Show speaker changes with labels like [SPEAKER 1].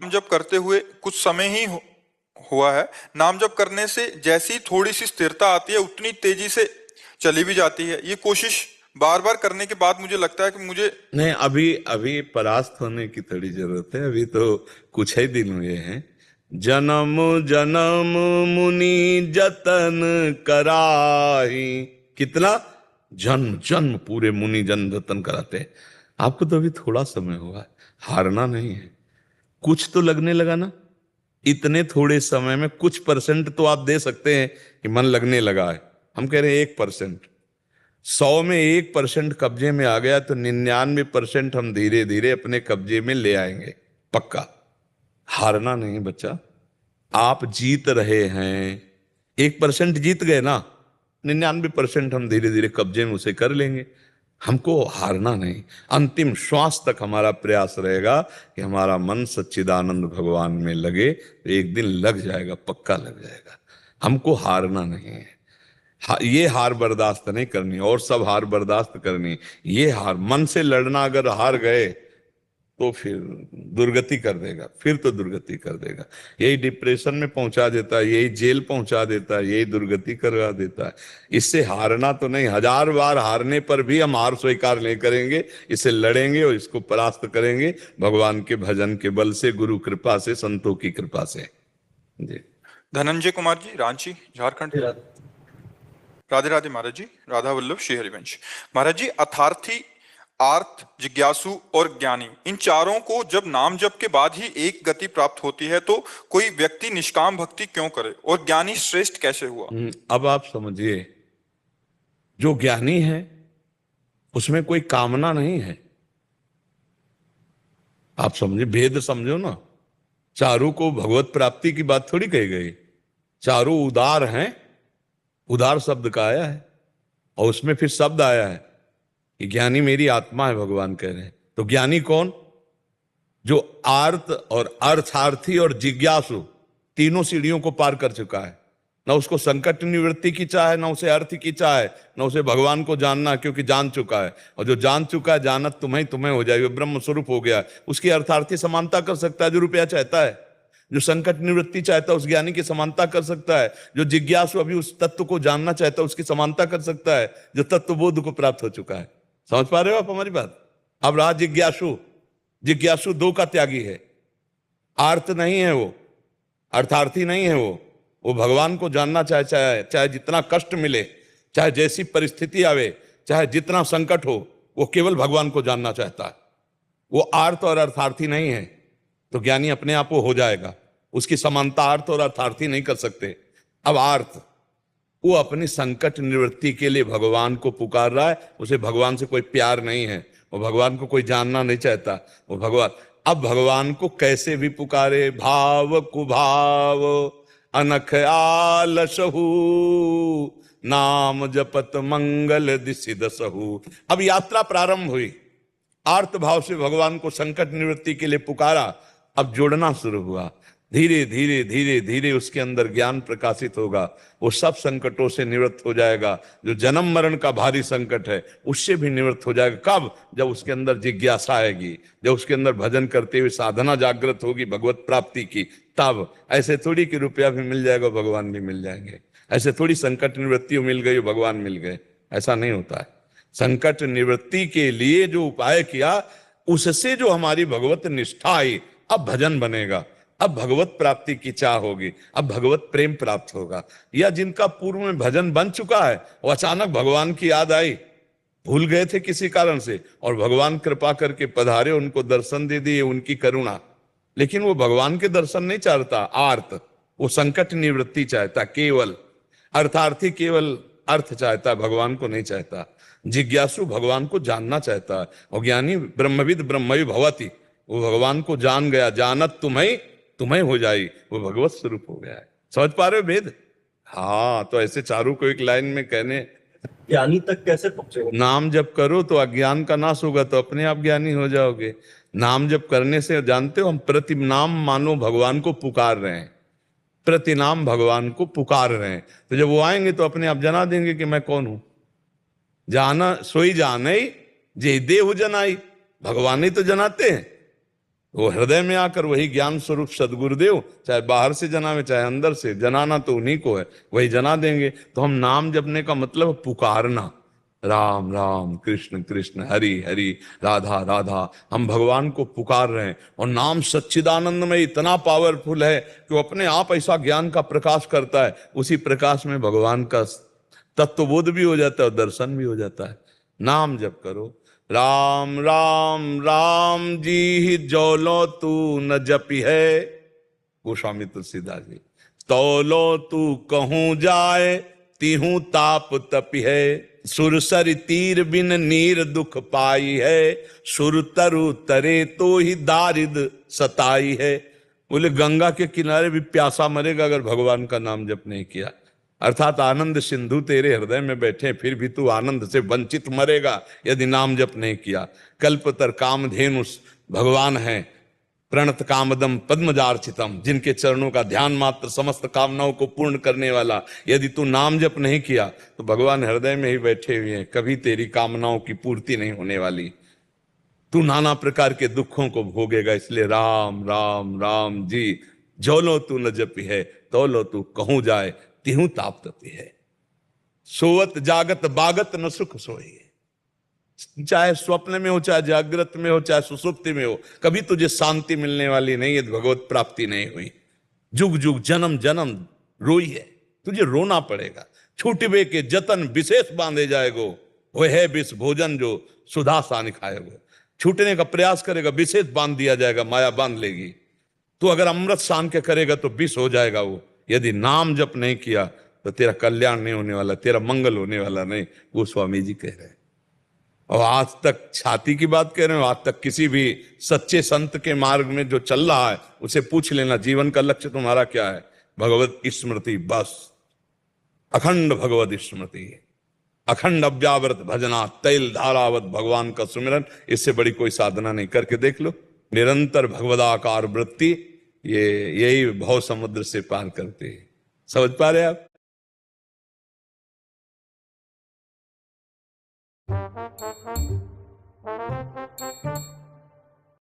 [SPEAKER 1] नाम जप करते हुए कुछ समय ही हुआ है। नाम जप करने से जैसी थोड़ी सी स्थिरता आती है उतनी तेजी से चली भी जाती है। ये कोशिश बार बार करने के बाद मुझे लगता है कि मुझे
[SPEAKER 2] नहीं, अभी अभी परास्त होने की थोड़ी जरूरत है। अभी तो कुछ ही दिन हुए हैं। जन्म जन्म मुनि जतन कराही। कितना? जन्म जन्म पूरे मुनि जन जतन कराते हैं। आपको तो अभी थोड़ा समय हुआ है, हारना नहीं है। कुछ तो लगने लगा ना। इतने थोड़े समय में कुछ परसेंट तो आप दे सकते हैं कि मन लगने लगा है। हम कह रहे हैं 1%। 100 में 1% कब्जे में आ गया तो 99% हम धीरे धीरे अपने कब्जे में ले आएंगे, पक्का। हारना नहीं बच्चा, आप जीत रहे हैं। 1% जीत गए ना, 99% हम धीरे धीरे कब्जे में उसे कर लेंगे। हमको हारना नहीं, अंतिम श्वास तक हमारा प्रयास रहेगा कि हमारा मन सच्चिदानंद भगवान में लगे। तो एक दिन लग जाएगा, पक्का लग जाएगा। हमको हारना नहीं है। ये हार बर्दाश्त नहीं करनी, और सब हार बर्दाश्त करनी। ये हार, मन से लड़ना अगर हार गए तो फिर दुर्गति कर देगा, फिर तो दुर्गति कर देगा। यही डिप्रेशन में पहुंचा देता है, यही जेल पहुंचा देता है, यही दुर्गति करवा देता है। इससे हारना तो नहीं, 1000 बार हारने पर भी हम हार स्वीकार नहीं करेंगे। इसे लड़ेंगे और इसको परास्त करेंगे भगवान के भजन के बल से, गुरु कृपा से, संतों की कृपा से। जी।
[SPEAKER 1] धनंजय कुमार जी, रांची, झारखंड। राधे राधे महाराज जी। राधा वल्लभ श्री हरिवंश। महाराज जी, अथार्थी, आर्थ, जिज्ञासु और ज्ञानी, इन चारों को जब नाम जप के बाद ही एक गति प्राप्त होती है तो कोई व्यक्ति निष्काम भक्ति क्यों करे और ज्ञानी श्रेष्ठ कैसे हुआ?
[SPEAKER 2] अब आप समझिए, जो ज्ञानी है उसमें कोई कामना नहीं है। आप समझे, भेद समझो ना। चारों को भगवत प्राप्ति की बात थोड़ी कही गई। चारों उदार हैं, उदार शब्द का आया है, और उसमें फिर शब्द आया है कि ज्ञानी मेरी आत्मा है, भगवान कह रहे हैं। तो ज्ञानी कौन? जो आर्त और अर्थार्थी और जिज्ञासु तीनों सीढ़ियों को पार कर चुका है। ना उसको संकट निवृत्ति की चाह है, ना उसे अर्थ की चाह है, ना उसे भगवान को जानना, क्योंकि जान चुका है। और जो जान चुका है, जानत तुम्हें तुम्हें हो जाएगी, ब्रह्म स्वरूप हो गया। उसकी अर्थार्थी समानता कर सकता है जो रुपया चाहता है। जो संकट निवृत्ति चाहता है उस ज्ञानी की समानता कर सकता है। जो जिज्ञासु अभी उस तत्व को जानना चाहता है उसकी समानता कर सकता है जो तत्व बोध को प्राप्त हो चुका है। समझ पा रहे हो आप हमारी बात? अब रहा जिज्ञासु। जिज्ञासु दो का त्यागी है। आर्त नहीं है वो, अर्थार्थी नहीं है वो भगवान को जानना चाहे जितना कष्ट मिले, चाहे जैसी परिस्थिति आवे, चाहे जितना संकट हो, वो केवल भगवान को जानना चाहता है। वो आर्त और अर्थार्थी नहीं है। तो ज्ञानी अपने आप वो हो जाएगा। उसकी समानता आर्त और अर्थार्थी नहीं कर सकते। अब आर्त, वो अपनी संकट निवृत्ति के लिए भगवान को पुकार रहा है। उसे भगवान से कोई प्यार नहीं है, वो भगवान को कोई जानना नहीं चाहता। वो भगवान, अब भगवान को कैसे भी पुकारे, भाव कुभाव अनख आलसहु, नाम जपत मंगल दिसि दसहु। अब यात्रा प्रारंभ हुई। आर्त भाव से भगवान को संकट निवृत्ति के लिए पुकारा। अब जोड़ना शुरू हुआ। धीरे धीरे धीरे धीरे उसके अंदर ज्ञान प्रकाशित होगा। वो सब संकटों से निवृत्त हो जाएगा। जो जन्म मरण का भारी संकट है उससे भी निवृत्त हो जाएगा। कब? जब उसके अंदर जिज्ञासा आएगी, जब उसके अंदर भजन करते हुए साधना जागृत होगी भगवत प्राप्ति की। तब ऐसे थोड़ी कि रुपया भी मिल जाएगा, भगवान भी मिल जाएंगे। ऐसे थोड़ी संकट निवृत्ति मिल गई, भगवान मिल गए, ऐसा नहीं होता है। संकट निवृत्ति के लिए जो उपाय किया, उससे जो हमारी भगवत निष्ठा आई, अब भजन बनेगा, अब भगवत प्राप्ति की चाह होगी, अब भगवत प्रेम प्राप्त होगा। या जिनका पूर्व में भजन बन चुका है, वो अचानक भगवान की याद आई, भूल गए थे किसी कारण से, और भगवान कृपा करके पधारे, उनको दर्शन दे दिए, उनकी करुणा। लेकिन वो भगवान के दर्शन नहीं चाहता आर्त, वो संकट निवृत्ति चाहता केवल। अर्थार्थी केवल अर्थ चाहता, भगवान को नहीं चाहता। जिज्ञासु भगवान को जानना चाहता है, और ज्ञानी ब्रह्मविद ब्रह्मवि भवति, वो भगवान को जान गया। जानत तुम्हें तुम्हें हो जाई, वो भगवत स्वरूप हो गया है। समझ पा रहे हो भेद? हाँ, तो ऐसे चारों को एक लाइन में कहने।
[SPEAKER 3] ज्ञानी तक कैसे पहुंचेगा?
[SPEAKER 2] नाम जप करो तो अज्ञान का नाश होगा, तो अपने आप ज्ञानी हो जाओगे। नाम जप करने से, जानते हो, हम प्रति नाम मानो भगवान को पुकार रहे हैं, प्रति नाम भगवान को पुकार रहे हैं। तो जब वो आएंगे तो अपने आप जना देंगे कि मैं कौन हूं। जाना सोई जाने जे देहु जनाई, भगवान ही तो जनाते हैं। वो हृदय में आकर वही ज्ञान स्वरूप सदगुरुदेव चाहे बाहर से जनावे चाहे अंदर से, जनाना तो उन्हीं को है, वही जना देंगे। तो हम नाम जपने का मतलब पुकारना, राम राम कृष्ण कृष्ण हरि हरि राधा राधा, हम भगवान को पुकार रहे हैं। और नाम सच्चिदानंद में इतना पावरफुल है कि वो अपने आप ऐसा ज्ञान का प्रकाश करता है, उसी प्रकाश में भगवान का तत्वबोध भी हो जाता है और दर्शन भी हो जाता है। नाम जप करो, राम राम राम जी जौलो तू न जपी है, गोस्वामी तुलसीदास जी। तौलो तू कहूं जाए तिहूं ताप तपी है, सुरसर तीर बिन नीर दुख पाई है, सुर तरु तरे तो ही दारिद सताई है। बोले गंगा के किनारे भी प्यासा मरेगा अगर भगवान का नाम जप नहीं किया। अर्थात आनंद सिंधु तेरे हृदय में बैठे, फिर भी तू आनंद से वंचित मरेगा यदि नाम जप नहीं किया। कल्पतर कामधेनु भगवान है, प्रणत कामदम पद्मजार्चितम, जिनके चरणों का ध्यान मात्र समस्त कामनाओं को पूर्ण करने वाला। यदि तू नाम जप नहीं किया तो भगवान हृदय में ही बैठे हुए हैं, कभी तेरी कामनाओं की पूर्ति नहीं होने वाली, तू नाना प्रकार के दुखों को भोगेगा। इसलिए राम राम राम जी जौलो तू न जपी है, तौलो तू कहूं जाए तिहूं ताप तपी है। सोवत जागत बागत न सुख सोई, चाहे स्वप्न में हो चाहे जागृत में हो चाहे सुसुप्ति में हो, कभी तुझे शांति मिलने वाली नहीं है, भगवत प्राप्ति नहीं हुई। जुग जुग जन्म जन्म रोई है, तुझे रोना पड़ेगा। छूटबे के जतन विशेष बांधे जाएगो, वह है विष भोजन जो सुधा सानि खाएगो। छूटने का प्रयास करेगा विशेष बांध दिया जाएगा, माया बांध लेगी। तो अगर अमृत सान के करेगा तो विष हो जाएगा वो। यदि नाम जप नहीं किया तो तेरा कल्याण नहीं होने वाला, तेरा मंगल होने वाला नहीं, वो स्वामी जी कह रहे हैं। और आज तक छाती की बात कह रहे हो, आज तक किसी भी सच्चे संत के मार्ग में जो चल रहा है उसे पूछ लेना जीवन का लक्ष्य तुम्हारा क्या है। भगवत स्मृति, बस अखंड भगवत स्मृति, अखंड अव्यावृत भजना, तैल धारावत भगवान का सुमिरन, इससे बड़ी कोई साधना नहीं। करके देख लो, निरंतर भगवदाकार वृत्ति, ये यही भव समुद्र से पार करते हैं। समझ पा रहे आप?
[SPEAKER 4] Thank you.